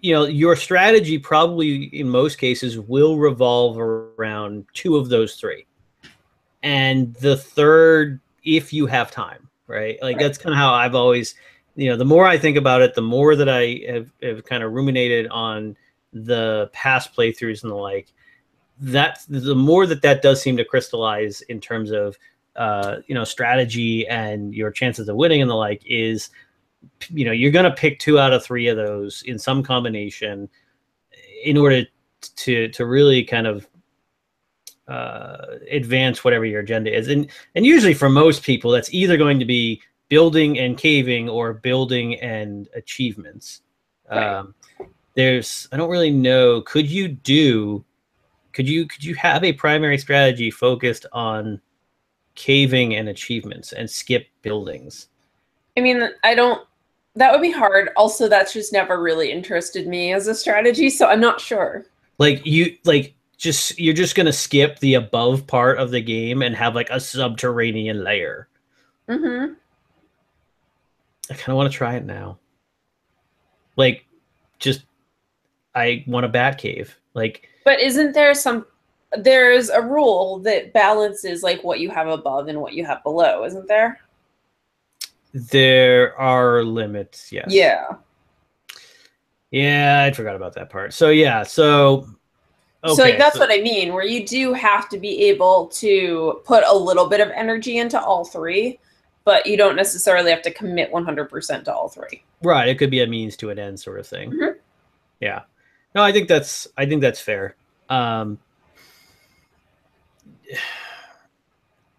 Speaker 1: you know, your strategy probably in most cases will revolve around two of those three, and the third if you have time, right? Like that's kind of how I've always, you know, the more I think about it, the more that I have kind of ruminated on the past playthroughs and the like, that the more that does seem to crystallize in terms of you know, strategy and your chances of winning and the like is, you know, you're going to pick 2 out of 3 of those in some combination in order to really kind of advance whatever your agenda is. And usually for most people, that's either going to be building and caving or building and achievements. Right. I don't really know. Could you have a primary strategy focused on caving and achievements and skip buildings?
Speaker 2: I mean, that would be hard. Also, that's just never really interested me as a strategy, so I'm not sure.
Speaker 1: You're just gonna skip the above part of the game and have like a subterranean layer.
Speaker 2: Mm-hmm.
Speaker 1: I kind of want to try it now. Like, just I want a bat cave. Like,
Speaker 2: but isn't there there's a rule that balances like what you have above and what you have below, isn't there?
Speaker 1: There are limits, yes.
Speaker 2: Yeah.
Speaker 1: Yeah, I forgot about that part. So yeah, so
Speaker 2: okay, so like that's what I mean, where you do have to be able to put a little bit of energy into all three, but you don't necessarily have to commit 100% to all three.
Speaker 1: Right. It could be a means to an end sort of thing.
Speaker 2: Mm-hmm.
Speaker 1: Yeah. No, I think that's fair.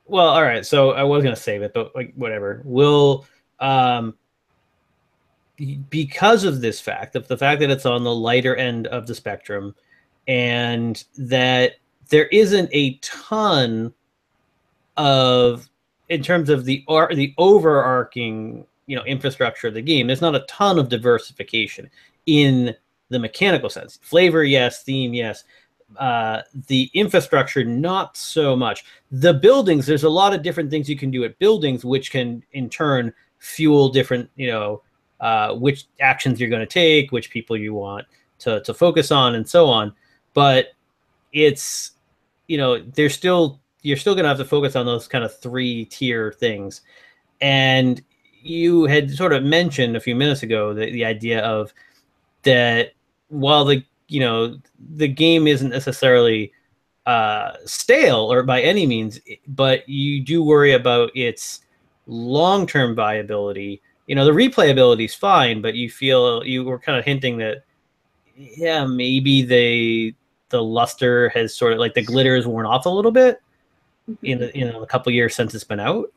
Speaker 1: Well, all right. So I was gonna save it, but like whatever. We'll because of this fact, of the fact that it's on the lighter end of the spectrum, and that there isn't a ton of, in terms of the overarching, you know, infrastructure of the game, there's not a ton of diversification in the mechanical sense. Flavor, yes. Theme, yes. The infrastructure, not so much. The buildings, there's a lot of different things you can do at buildings, which can in turn fuel different, you know, which actions you're going to take, which people you want to focus on, and so on. But it's, you know, you're still going to have to focus on those kind of 3-tier things. And you had sort of mentioned a few minutes ago the idea of that while the game isn't necessarily stale or by any means, but you do worry about its long-term viability. You know, the replayability is fine, but you were kind of hinting that, yeah, maybe the luster has sort of, like, the glitter has worn off a little bit in a couple years since it's been out.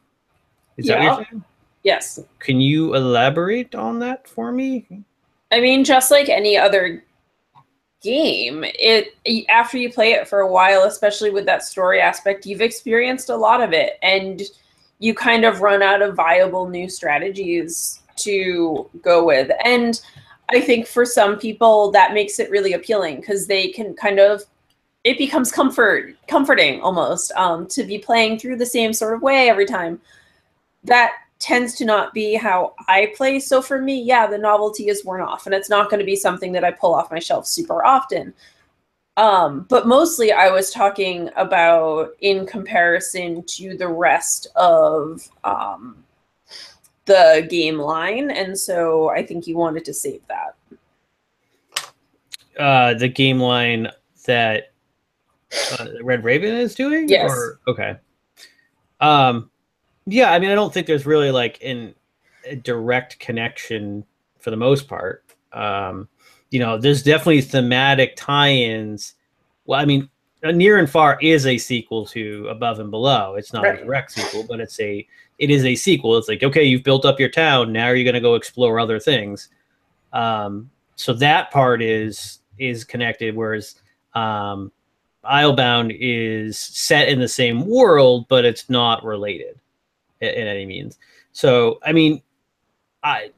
Speaker 1: Is that what you're saying?
Speaker 2: Yes.
Speaker 1: Can you elaborate on that for me?
Speaker 2: I mean, just like any other game, after you play it for a while, especially with that story aspect, you've experienced a lot of it, and you kind of run out of viable new strategies to go with. And I think for some people that makes it really appealing, because they can kind of it becomes comforting almost to be playing through the same sort of way every time. That tends to not be how I play. So for me, yeah, the novelty is worn off, and it's not going to be something that I pull off my shelf super often. But mostly I was talking about in comparison to the rest of the game line. And so I think you wanted to save that.
Speaker 1: The game line that Red Raven is doing?
Speaker 2: Yes.
Speaker 1: Or, okay. Yeah, I mean, I don't think there's really like a direct connection for the most part. You know, there's definitely thematic tie-ins. Well, I mean, Near and Far is a sequel to Above and Below. It's not a direct sequel, but it is a sequel. It's like, okay, you've built up your town. Now you're going to go explore other things. So that part is connected, whereas Islebound is set in the same world, but it's not related in any means. So, I mean, I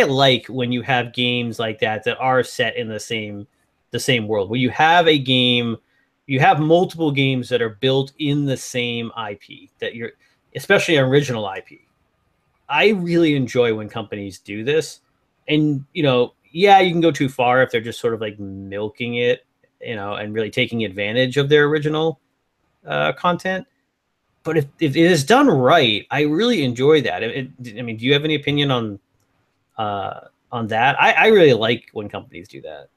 Speaker 1: like when you have games like that are set in the same world, where you have a game, you have multiple games that are built in the same IP, that you're, especially original IP. I really enjoy when companies do this. And, you know, yeah, you can go too far if they're just sort of like milking it, you know, and really taking advantage of their original content. But if it is done right, I really enjoy that. I mean, do you have any opinion on that? I really like when companies do that.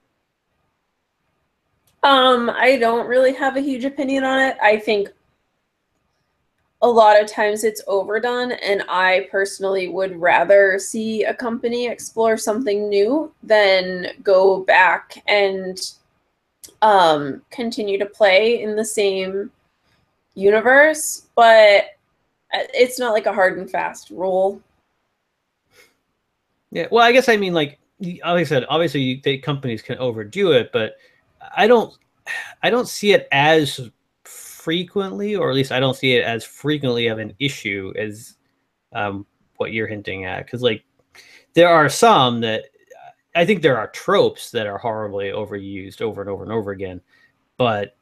Speaker 2: I don't really have a huge opinion on it. I think a lot of times it's overdone, and I personally would rather see a company explore something new than go back and continue to play in the same universe. But it's not like a hard and fast rule.
Speaker 1: Yeah, well, I guess I mean, like I said, obviously companies can overdo it, but I don't see it as frequently, or at least I don't see it as frequently of an issue as what you're hinting at. Because like there are some that I think there are tropes that are horribly overused over and over and over again. But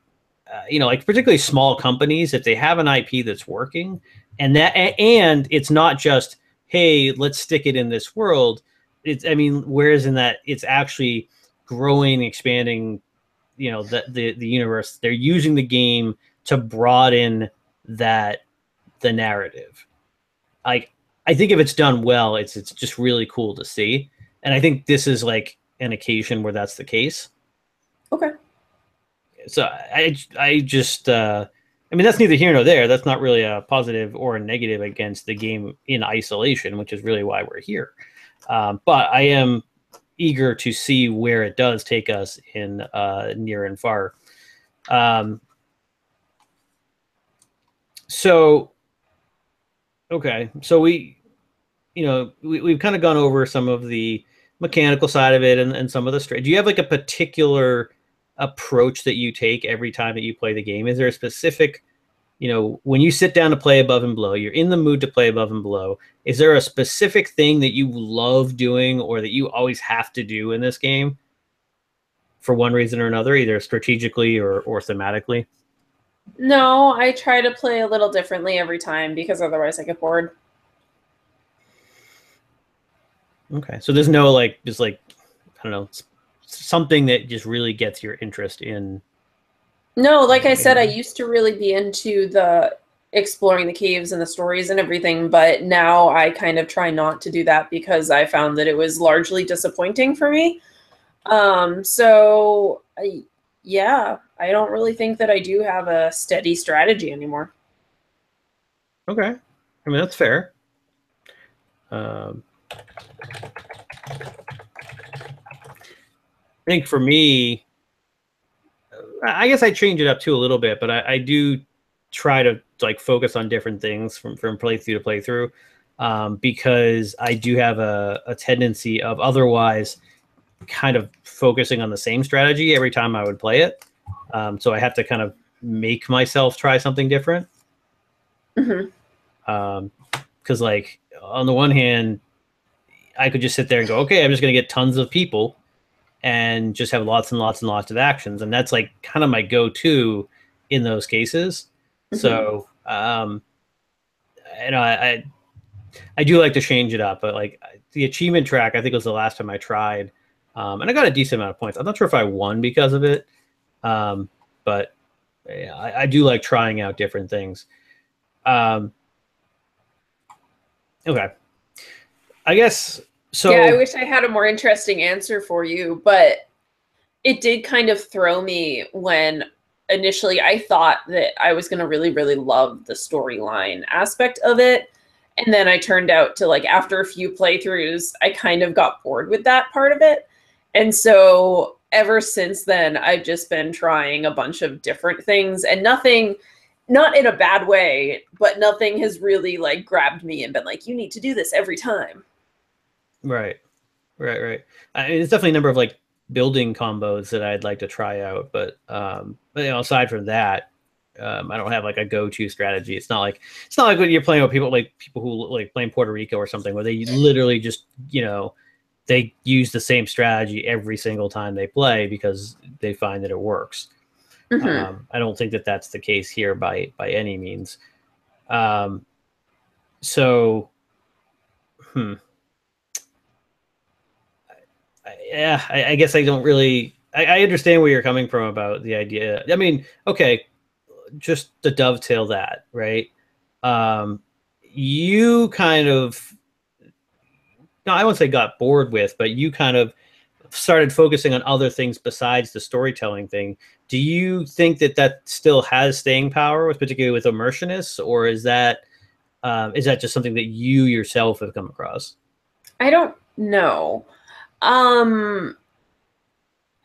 Speaker 1: you know, like particularly small companies, if they have an IP that's working, and it's not just, hey, let's stick it in this world. I mean, whereas in that it's actually growing, expanding, you know, the universe. They're using the game to broaden the narrative. Like, I think if it's done well, it's just really cool to see. And I think this is like an occasion where that's the case.
Speaker 2: Okay.
Speaker 1: So I just I mean, that's neither here nor there. That's not really a positive or a negative against the game in isolation, which is really why we're here. But I am eager to see where it does take us in Near and Far. So, okay, so we've kind of gone over some of the mechanical side of it and some of the do you have like a particular approach that you take every time that you play the game? Is there a specific, you know, when you sit down to play Above and Below, you're in the mood to play Above and Below, is there a specific thing that you love doing or that you always have to do in this game for one reason or another, either strategically or thematically?
Speaker 2: No, I try to play a little differently every time because otherwise I get bored.
Speaker 1: Okay, so there's no like, just like, I don't know, something that just really gets your interest in.
Speaker 2: No, like I said, I used to really be into the exploring the caves and the stories and everything, but now I kind of try not to do that because I found that it was largely disappointing for me. Yeah, I don't really think that I do have a steady strategy anymore.
Speaker 1: Okay, I mean, that's fair. I think for me, I guess I change it up too a little bit, but I do try to like focus on different things from playthrough to playthrough, because I do have a tendency of otherwise kind of focusing on the same strategy every time I would play it. So I have to kind of make myself try something different.
Speaker 2: Mm-hmm.
Speaker 1: Because like on the one hand, I could just sit there and go, okay, I'm just going to get tons of people and just have lots and lots and lots of actions. And that's like kind of my go-to in those cases.
Speaker 2: Mm-hmm.
Speaker 1: So, I do like to change it up, but like the achievement track, I think was the last time I tried. And I got a decent amount of points. I'm not sure if I won because of it. But yeah, I do like trying out different things. Okay. I guess so.
Speaker 2: Yeah, I wish I had a more interesting answer for you, but it did kind of throw me when initially I thought that I was going to really, really love the storyline aspect of it. And then I turned out to, like, after a few playthroughs, I kind of got bored with that part of it. And so ever since then, I've just been trying a bunch of different things, and nothing, not in a bad way, but nothing has really like grabbed me and been like, you need to do this every time.
Speaker 1: Right. I mean, it's definitely a number of like building combos that I'd like to try out, but aside from that, I don't have like a go-to strategy. It's not like when you're playing with people who like playing Puerto Rico or something, where they literally just they use the same strategy every single time they play because they find that it works.
Speaker 2: Mm-hmm.
Speaker 1: I don't think that that's the case here by any means. So, I guess I don't really. I understand where you're coming from about the idea. I mean, okay, just to dovetail that, right? You kind of, no, I won't say got bored with, but you kind of started focusing on other things besides the storytelling thing. Do you think that still has staying power, particularly with immersionists, or is that just something that you yourself have come across?
Speaker 2: I don't know.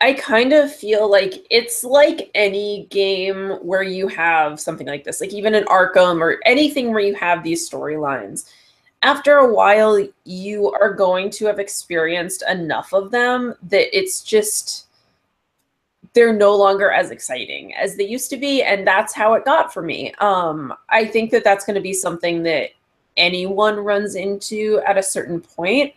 Speaker 2: I kind of feel like it's like any game where you have something like this, like even an Arkham or anything where you have these storylines. After a while, you are going to have experienced enough of them that it's just, they're no longer as exciting as they used to be. And that's how it got for me. I think that that's going to be something that anyone runs into at a certain point,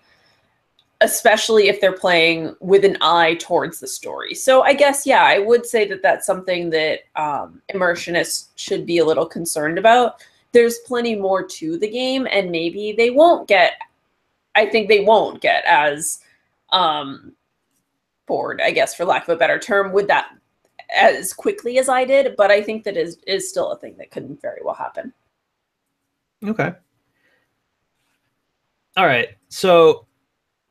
Speaker 2: especially if they're playing with an eye towards the story. So I guess, yeah, I would say that that's something that immersionists should be a little concerned about. There's plenty more to the game, and maybe they won't get, I think they won't get as bored, I guess, for lack of a better term, with that as quickly as I did. But I think that is still a thing that could very well happen.
Speaker 1: Okay. All right. So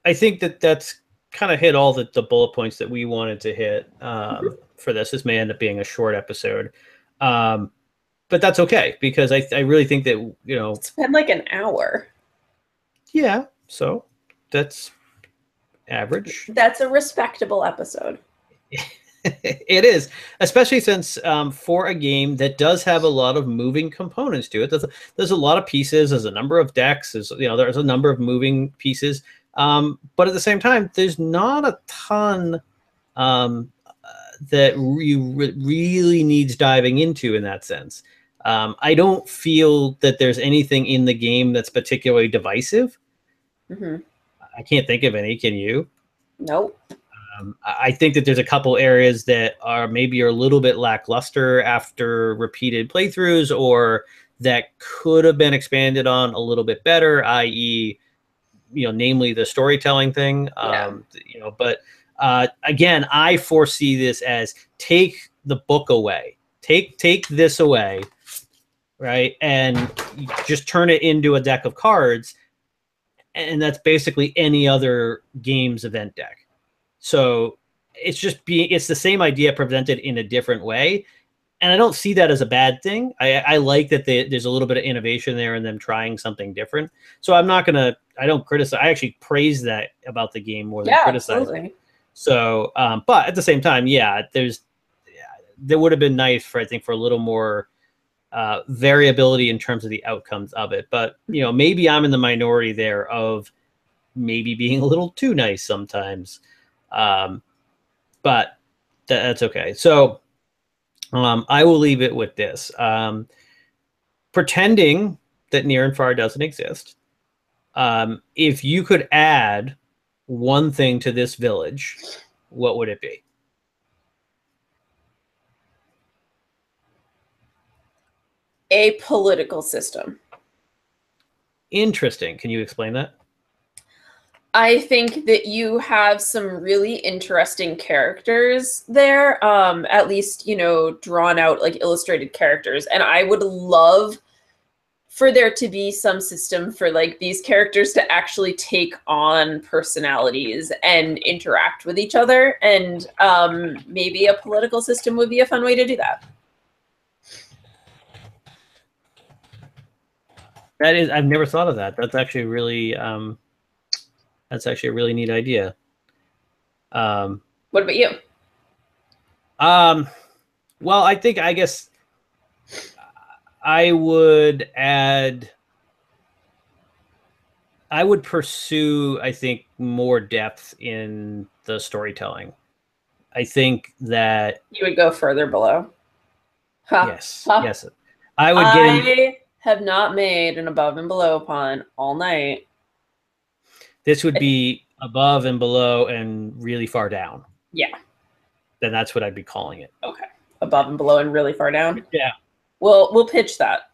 Speaker 1: I think that's kind of hit all the bullet points that we wanted to hit for this. This may end up being a short episode. But that's okay, because I really think that,
Speaker 2: it's been like an hour.
Speaker 1: Yeah. So that's average.
Speaker 2: That's a respectable episode.
Speaker 1: It is, especially since for a game that does have a lot of moving components to it, there's a lot of pieces, there's a number of decks, there's a number of moving pieces. But at the same time, there's not a ton that really needs diving into in that sense. I don't feel that there's anything in the game that's particularly divisive.
Speaker 2: Mm-hmm.
Speaker 1: I can't think of any. Can you?
Speaker 2: Nope.
Speaker 1: I think that there's a couple areas that are maybe a little bit lackluster after repeated playthroughs, or that could have been expanded on a little bit better, i.e., namely the storytelling thing.
Speaker 2: Yeah.
Speaker 1: But again, I foresee this as take the book away, take this away, right, and just turn it into a deck of cards, and that's basically any other game's event deck. So it's the same idea presented in a different way. And I don't see that as a bad thing. I like that there's a little bit of innovation there and them trying something different. So I don't criticize. I actually praise that about the game more than criticize
Speaker 2: absolutely.
Speaker 1: it. So, but at the same time, there would have been nice for a little more variability in terms of the outcomes of it. But, maybe I'm in the minority there of maybe being a little too nice sometimes. But that's okay. So I will leave it with this. Pretending that near and far doesn't exist. If you could add one thing to this village, what would it be?
Speaker 2: A political system.
Speaker 1: Interesting. Can you explain that?
Speaker 2: I think that you have some really interesting characters there, at least, you know, drawn out like illustrated characters. And I would love for there to be some system for like these characters to actually take on personalities and interact with each other. And maybe a political system would be a fun way to do that.
Speaker 1: That is, I've never thought of that. That's actually really, that's actually a really neat idea.
Speaker 2: What about you?
Speaker 1: Well, I guess I would pursue, I think, more depth in the storytelling. I think that
Speaker 2: you would go further below.
Speaker 1: Huh. Yes. Huh. Yes. I
Speaker 2: have not made an above and below pun all night.
Speaker 1: This would be above and below and really far down.
Speaker 2: Yeah.
Speaker 1: Then that's what I'd be calling it.
Speaker 2: Okay. Above and below and really far down.
Speaker 1: Yeah.
Speaker 2: We'll pitch that.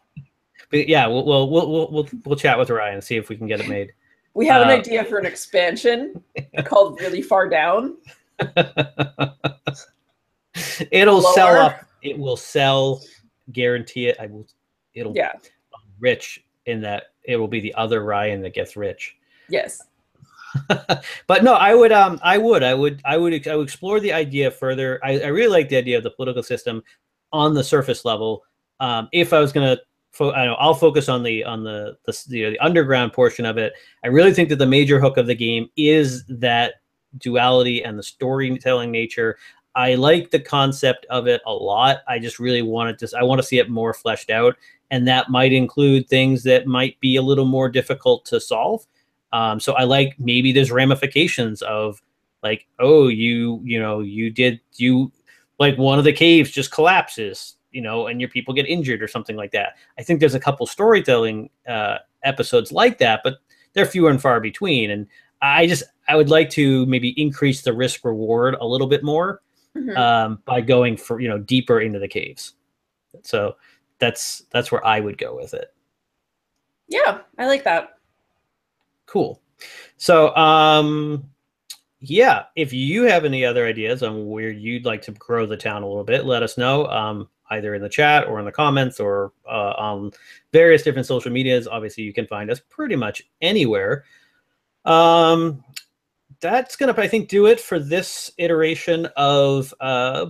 Speaker 1: But yeah, we'll chat with Ryan and see if we can get it made.
Speaker 2: We have an idea for an expansion called Really Far Down.
Speaker 1: It'll sell up. It will sell. Guarantee it. It'll
Speaker 2: yeah.
Speaker 1: Rich in that it will be the other Ryan that gets rich.
Speaker 2: Yes.
Speaker 1: But no, I would explore the idea further. I really like the idea of the political system on the surface level. If I was going to, I'll focus on the underground portion of it. I really think that the major hook of the game is that duality and the storytelling nature. I like the concept of it a lot. I just really want to see it more fleshed out, and that might include things that might be a little more difficult to solve. So I like, maybe there's ramifications of like, oh, you like one of the caves just collapses, and your people get injured or something like that. I think there's a couple storytelling episodes like that, but they're fewer and far between. And I would like to maybe increase the risk reward a little bit more by going for, deeper into the caves. So that's where I would go with it.
Speaker 2: Yeah, I like that.
Speaker 1: Cool. So, yeah, if you have any other ideas on where you'd like to grow the town a little bit, let us know, either in the chat or in the comments or on various different social medias. Obviously, you can find us pretty much anywhere. That's going to, I think, do it for this iteration of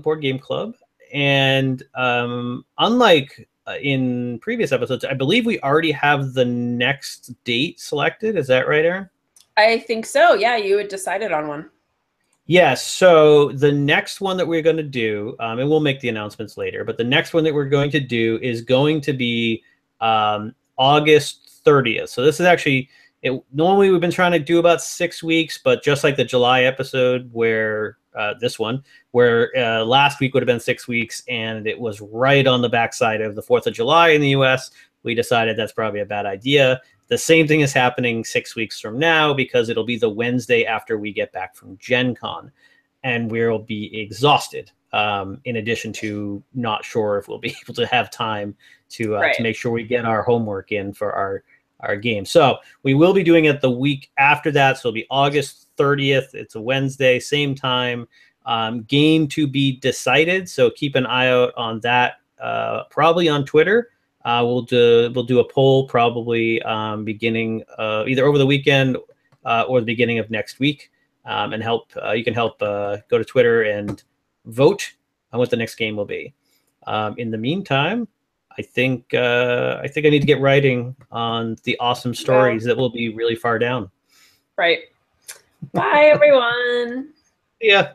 Speaker 1: Board Game Club. And unlike in previous episodes, I believe we already have the next date selected. Is that right, Erin?
Speaker 2: I think so. Yeah, you had decided on one.
Speaker 1: Yes. So the next one that we're going to do, and we'll make the announcements later, but the next one that we're going to do is going to be August 30th. So this is actually, normally we've been trying to do about 6 weeks, but just like the July episode where this one, where last week would have been 6 weeks, and it was right on the backside of the 4th of July in the US, we decided that's probably a bad idea. The same thing is happening 6 weeks from now, because it'll be the Wednesday after we get back from Gen Con, and we'll be exhausted, in addition to not sure if we'll be able to have time to make sure we get our homework in for our game. So we will be doing it the week after that. So it'll be August 30th. It's a Wednesday, same time. Game to be decided. So keep an eye out on that, probably on Twitter. We'll do a poll probably beginning either over the weekend or the beginning of next week, and you can help go to Twitter and vote on what the next game will be. In the meantime, I think I need to get writing on the awesome stories that will be really far down.
Speaker 2: Right. Bye, everyone.
Speaker 1: Yeah.